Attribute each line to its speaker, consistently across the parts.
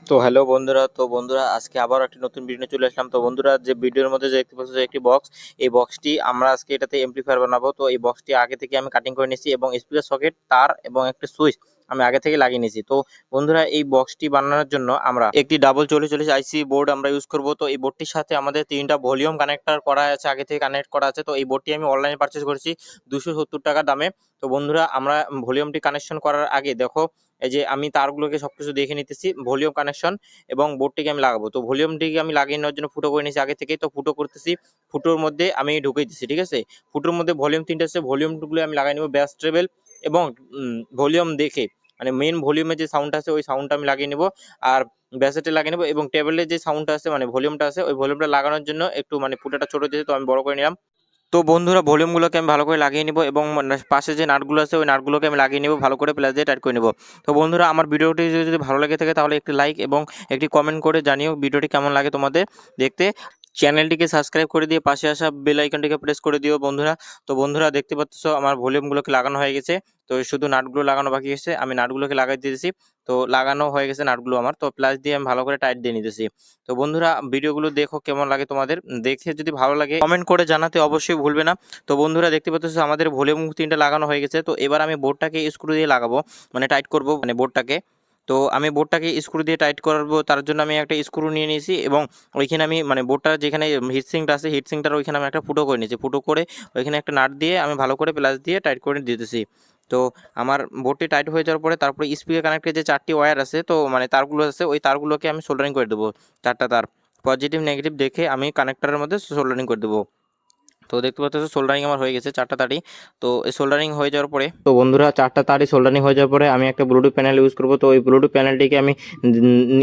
Speaker 1: তো হ্যালো বন্ধুরা, আজকে আবার একটি নতুন ভিডিও চলে আসলাম। তো বন্ধুরা, যে ভিডিওর মধ্যে যে দেখতে পাচ্ছ যে একটি বক্স, এই বক্সটি আমরা আজকে এটাতে এমপ্লিফায়ার বানাবো। তো এই বক্সটি আগে থেকে আমি কাটিং করে নিয়েছি এবং স্পিকার সকেট, তার এবং একটা সুইচ আমি আগে থেকে লাগিয়ে নিয়েছি। তো বন্ধুরা, এই বক্সটি বানানোর জন্য আমরা একটি ডাবল 4040 আইসি বোর্ড আমরা ইউজ করব। তো এই বোর্ডটির সাথে আমাদের তিনটা ভলিউম কানেক্টর করা আছে, আগে থেকে কানেক্ট করা আছে। তো এই বোর্ডটি আমি অনলাইনে পারচেজ করেছি 270 টাকা দামে। তো বন্ধুরা, আমরা ভলিউমটি কানেকশন করার আগে দেখো, এই যে আমি তারগুলোকে সবকিছু দেখে নিতেছি, ভলিউম কানেকশন এবং বোর্ডটিকে আমি লাগাবো। তো ভলিউমটিকে আমি লাগিয়ে নেওয়ার জন্য ফুটো করে নিয়েছি আগে থেকেই। তো ফুটো করতেছি, ফুটোর মধ্যে আমি ঢুকিয়ে দিচ্ছি, ঠিক আছে। ফুটোর মধ্যে ভলিউম তিনটে আছে, ভলিউমগুলো আমি লাগাই নেবো ব্যাস ট্রেবেল এবং ভলিউম দেখে, মানে মেন ভলিউমে যে সাউন্ড আছে ওই সাউন্ডটা আমি লাগিয়ে নেবো, আর ব্যাসেটে লাগিয়ে নেবো। এবং টেবিলের যে সাউন্ডটা আছে, মানে ভলিউমটা আছে, ওই ভলিউমটা লাগানোর জন্য একটু মানে ফুটাটা ছোটো দিয়েছে, তো আমি বড় করে নিলাম। তো বন্ধুরা, ভলিউমগুলোকে আমি ভালো করে লাগিয়ে নিব এবং পাশে যে নাটগুলো আছে ওই নাটগুলোকে আমি লাগিয়ে নিব ভালো করে, প্লাস দিয়ে টাইট করে নিব। তো বন্ধুরা, আমার ভিডিওটি যদি ভালো লাগে থাকে তাহলে একটি লাইক এবং একটি কমেন্ট করে জানিও ভিডিওটি কেমন লাগে তোমাদের দেখতে। চ্যানেলটিকে সাবস্ক্রাইব করে দিয়ে পাশে আসা বেল আইকনটিকে প্রেস করে দিও বন্ধুরা। তো বন্ধুরা, দেখতে পাচ্ছ আমার ভলিউমগুলোকে লাগানো হয়ে গেছে। তো শুধু নাটগুলো লাগানো বাকি আছে, আমি নাটগুলোকে লাগাই দিয়েছি। তো লাগানো হয়ে গেছে নাটগুলো আমার, তো প্লাস দিয়ে আমি ভালো করে টাইট দিয়ে নিতেছি। তো বন্ধুরা, ভিডিওগুলো দেখো কেমন লাগে তোমাদের, দেখে যদি ভালো লাগে কমেন্ট করে জানাতে অবশ্যই ভুলবে না। তো বন্ধুরা, দেখতে পাচ্ছ আমাদের ভলিউম তিনটা লাগানো হয়ে গেছে। তো এবার আমি বোর্ডটাকে স্ক্রু দিয়ে লাগাবো, মানে টাইট করব মানে বোর্ডটাকে। তো আমি বোর্ডটাকে স্ক্রু দিয়ে টাইট করবো, তার জন্য আমি একটা স্ক্রু নিয়ে নিয়েছি এবং ওইখানে আমি মানে বোর্ডটার যেখানে হিটসিংটা আছে, হিটসিংটার ওইখানে আমি একটা ফুটো করে নিয়েছি। ফুটো করে ওইখানে একটা নাট দিয়ে আমি ভালো করে প্লাস দিয়ে টাইট করে দিতেছি। তো আমার বোর্ডটি টাইট হয়ে যাওয়ার পরে তারপরে স্পিকার কানেক্টের যে 4টি ওয়্যার আছে, তো মানে তারগুলো আছে, ওই তারগুলোকে আমি সোল্ডারিং করে দেবো। 4টা তার পজিটিভ নেগেটিভ দেখে আমি কানেক্টরের মধ্যে সোল্ডারিং করে দেবো। তো দেখতে পাচ্ছ সোল্ডারিং আমার হয়ে গেছে 4টা তারই। তো এই সোল্ডারিং হয়ে যাওয়ার পরে, তো বন্ধুরা, 4টা তারই সোল্ডারিং হয়ে যাওয়ার পরে আমি একটা ব্লুটুথ প্যানেল ইউজ করব। তো ওই ব্লুটুথ প্যানেলটিকে আমি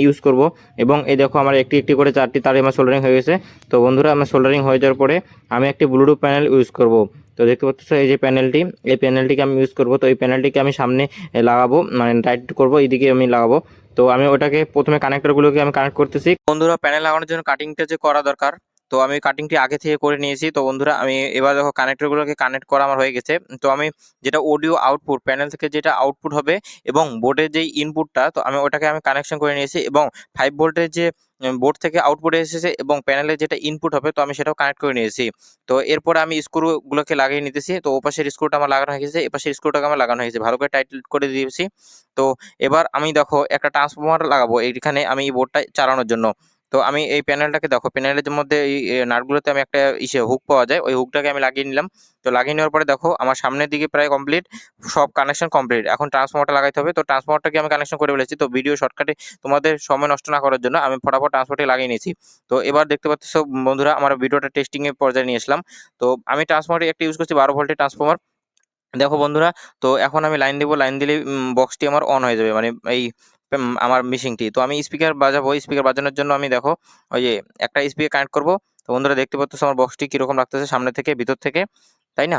Speaker 1: ইউজ করব এবং এই দেখো আমার একটি একটি করে 4টি তারই আমার সোল্ডারিং হয়ে গেছে। তো বন্ধুরা, আমার সোল্ডারিং হয়ে যাওয়ার পরে আমি একটি ব্লুটুথ প্যানেল ইউজ করব। তো দেখতে পাচ্ছ এই যে প্যানেলটি, এই প্যানেলটিকে আমি ইউজ করব। তো এই প্যানেলটিকে আমি সামনে লাগাবো, মানে টাইট করব, এইদিকে আমি লাগাবো। তো আমি ওটাকে প্রথমে কানেক্টরগুলোকে আমি কানেক্ট করতেছি। বন্ধুরা, প্যানেল লাগানোর জন্য কাটিংটা যে করা দরকার, তো আমি কাটিংটি আগে থেকে করে নিয়েছি। তো বন্ধুরা, আমি এবার দেখো কানেক্টরগুলোকে কানেক্ট করা আমার হয়ে গেছে। তো আমি যেটা অডিও আউটপুট প্যানেল থেকে যেটা আউটপুট হবে এবং বোর্ডের যেই ইনপুটটা, তো আমি ওটাকে আমি কানেকশন করে নিয়েছি এবং 5 ভোল্টের যে বোর্ড থেকে আউটপুট এসেছে এবং প্যানেলে যেটা ইনপুট হবে, তো আমি সেটাও কানেক্ট করে নিয়েছি। তো এরপরে আমি স্ক্রুগুলোকে লাগিয়ে নিতেছি। তো ওপাশের স্ক্রুটা আমার লাগানো হয়ে গেছে, এপাশের স্ক্রুটাকে আমার লাগানো হয়েছে, ভালো করে টাইট করে দিয়েছি। তো এবার আমি দেখো একটা ট্রান্সফরমার লাগাবো এইখানে আমি এই বোর্ডটা চালানোর জন্য। তো আমি এই প্যানেলটাকে দেখো, প্যানেলের মধ্যে এই নাটগুলোতে আমি একটা হুক পাওয়া যায়, ওই হুকটাকে আমি লাগিয়ে নিলাম। তো লাগিয়ে নেওয়ার পরে দেখো আমার সামনের দিকে প্রায় কমপ্লিট, সব কানেকশন কমপ্লিট। এখন ট্রান্সফরমারটা লাগাইতে হবে। তো ট্রান্সফরমারটাকে আমি কানেকশন করে ফেলেছি। তো ভিডিও শর্টকাটে তোমাদের সময় নষ্ট না করার জন্য আমি ফটাফট ট্রান্সফরমারটি লাগিয়ে নিয়েছি। তো এবার দেখতে পাচ্ছ বন্ধুরা, আমার ভিডিওটা টেস্টিং এর পর্যায়ে নিয়ে আসলাম। তো আমি ট্রান্সফরমারটি একটা ইউজ করছি 12 ভোল্টের ট্রান্সফরমার। দেখো বন্ধুরা, তো এখন আমি লাইন দিব, লাইন দিলে বক্সটি আমার অন হয়ে যাবে, মানে এই আমার মিশিংটি। তো আমি স্পিকার বাজাবো, স্পিকার বাজানোর জন্য আমি দেখো ওই যে একটা স্পিকার কানেক্ট করব। তো বন্ধুরা, দেখতে পাচ্ছ আমার বক্সটি কিরকম লাগতেছে সামনে থেকে ভিতর থেকে, তাই না?